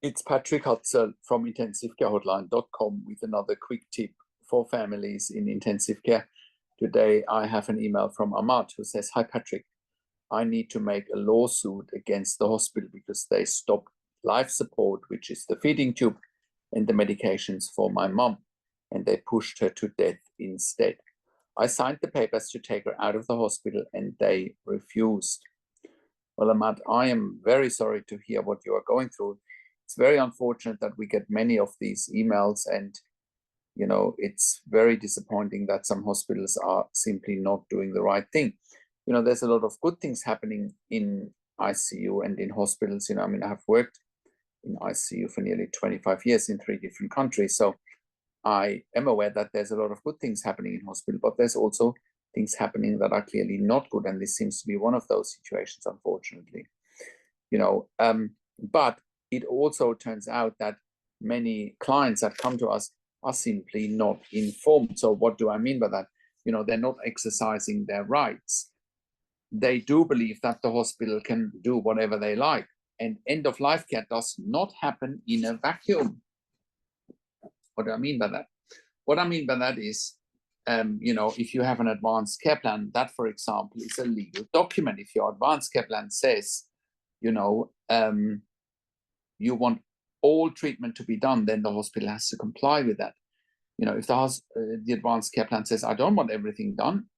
It's Patrick Hutzel from intensivecarehotline.com with another quick tip for families in intensive care. Today, I have an email from Ahmad who says, "Hi, Patrick. I need to make a lawsuit against the hospital because they stopped life support, which is the feeding tube, and the medications for my mom, and they pushed her to death instead. I signed the papers to take her out of the hospital, and they refused." Well, Ahmad, I am very sorry to hear what you are going through. It's very unfortunate that we get many of these emails, and it's very disappointing that some hospitals are simply not doing the right thing. There's a lot of good things happening in ICU and in hospitals. I've worked in ICU for nearly 25 years in 3 different countries, so I am aware that there's a lot of good things happening in hospital, but there's also things happening that are clearly not good, and this seems to be one of those situations, unfortunately. But it also turns out that many clients that come to us are simply not informed. So what do I mean by that? They're not exercising their rights. They do believe that the hospital can do whatever they like, and end-of-life care does not happen in a vacuum. What do I mean by that? What I mean by that is, if you have an advanced care plan, that, for example, is a legal document. If your advanced care plan says, you want all treatment to be done, then the hospital has to comply with that. If the advanced care plan says, I don't want everything done,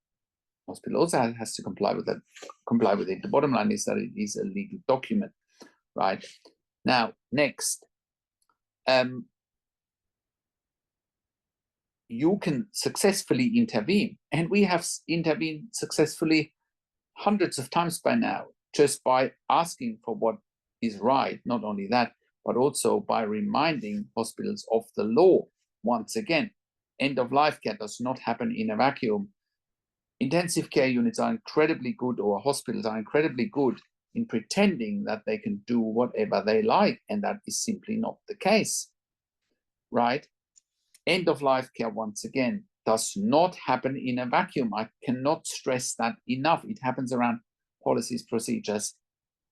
hospital also has to comply with it. The bottom line is that it is a legal document, right? Now, next, you can successfully intervene, and we have intervened successfully hundreds of times by now, just by asking for what is right. Not only that, but also by reminding hospitals of the law. Once again, end-of-life care does not happen in a vacuum. Intensive care units are incredibly good, or hospitals are incredibly good in pretending that they can do whatever they like, and that is simply not the case, right? End-of-life care, once again, does not happen in a vacuum. I cannot stress that enough. It happens around policies, procedures,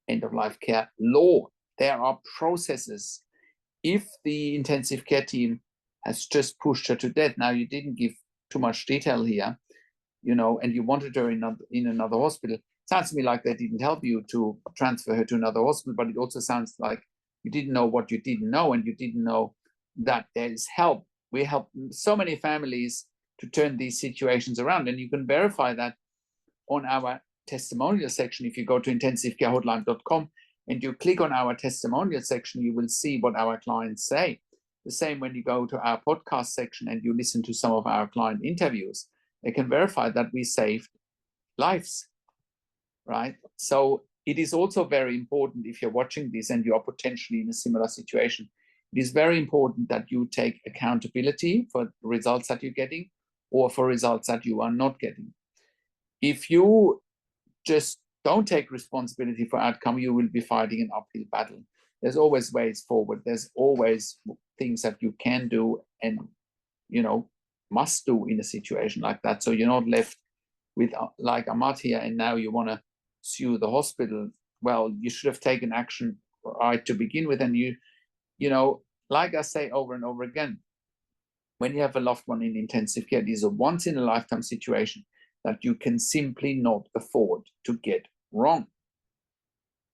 end-of-life care law. There are processes. If the intensive care team has just pushed her to death, now you didn't give too much detail here, and you wanted her in another hospital, sounds to me like they didn't help you to transfer her to another hospital, but it also sounds like you didn't know what you didn't know, and you didn't know that there is help. We help so many families to turn these situations around, and you can verify that on our testimonial section. If you go to intensivecarehotline.com and you click on our testimonial section, you will see what our clients say. The same when you go to our podcast section and you listen to some of our client interviews, they can verify that we saved lives, right? So it is also very important, if you're watching this and you are potentially in a similar situation, it is very important that you take accountability for results that you're getting or for results that you are not getting. If you just don't take responsibility for outcome, you will be fighting an uphill battle. There's always ways forward. There's always things that you can do and, must do in a situation like that. So you're not left with, like Ahmad here, and now you want to sue the hospital. Well, you should have taken action right to begin with. And like I say over and over again, when you have a loved one in intensive care, it is a once-in-a-lifetime situation that you can simply not afford to get wrong,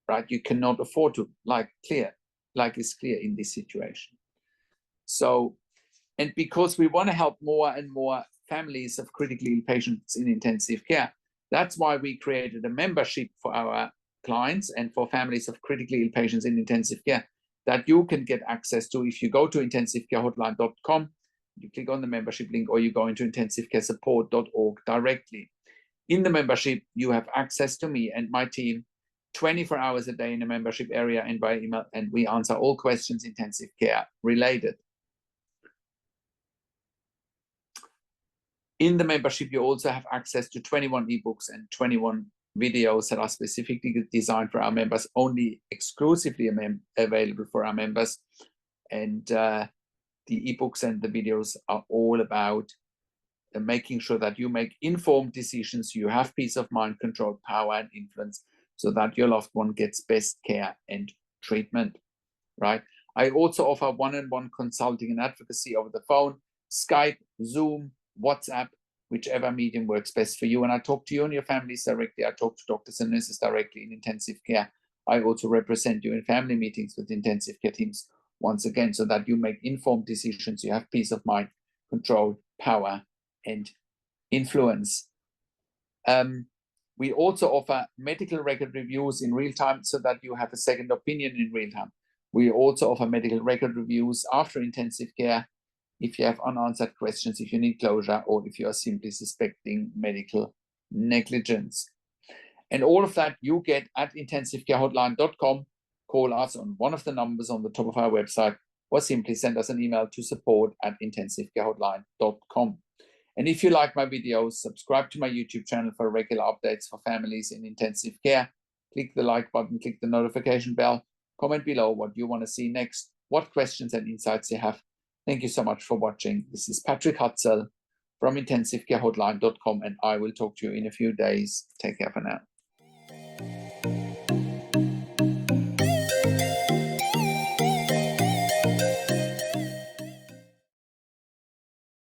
right? You cannot afford to, like it's clear in this situation. So, and because we want to help more and more families of critically ill patients in intensive care, that's why we created a membership for our clients and for families of critically ill patients in intensive care that you can get access to if you go to intensivecarehotline.com, you click on the membership link, or you go into intensivecaresupport.org directly. In the membership, you have access to me and my team 24 hours a day in the membership area and by email, and we answer all questions intensive care related. In the membership, you also have access to 21 ebooks and 21 videos that are specifically designed for our members, only exclusively available for our members. And the ebooks and the videos are all about making sure that you make informed decisions, you have peace of mind, control, power, and influence, so that your loved one gets best care and treatment, right? I also offer one-on-one consulting and advocacy over the phone, Skype, Zoom, WhatsApp, whichever medium works best for you. And I talk to you and your families directly. I talk to doctors and nurses directly in intensive care. I also represent you in family meetings with intensive care teams once again, so that you make informed decisions. You have peace of mind, control, power, and influence. We also offer medical record reviews in real time so that you have a second opinion in real time. We also offer medical record reviews after intensive care if you have unanswered questions, if you need closure, or if you are simply suspecting medical negligence. And all of that you get at intensivecarehotline.com. Call us on one of the numbers on the top of our website, or simply send us an email to support@intensivecarehotline.com. And if you like my videos, subscribe to my YouTube channel for regular updates for families in intensive care. Click the like button, click the notification bell, comment below what you want to see next, what questions and insights you have. Thank you so much for watching. This is Patrick Hutzel from intensivecarehotline.com, and I will talk to you in a few days. Take care for now.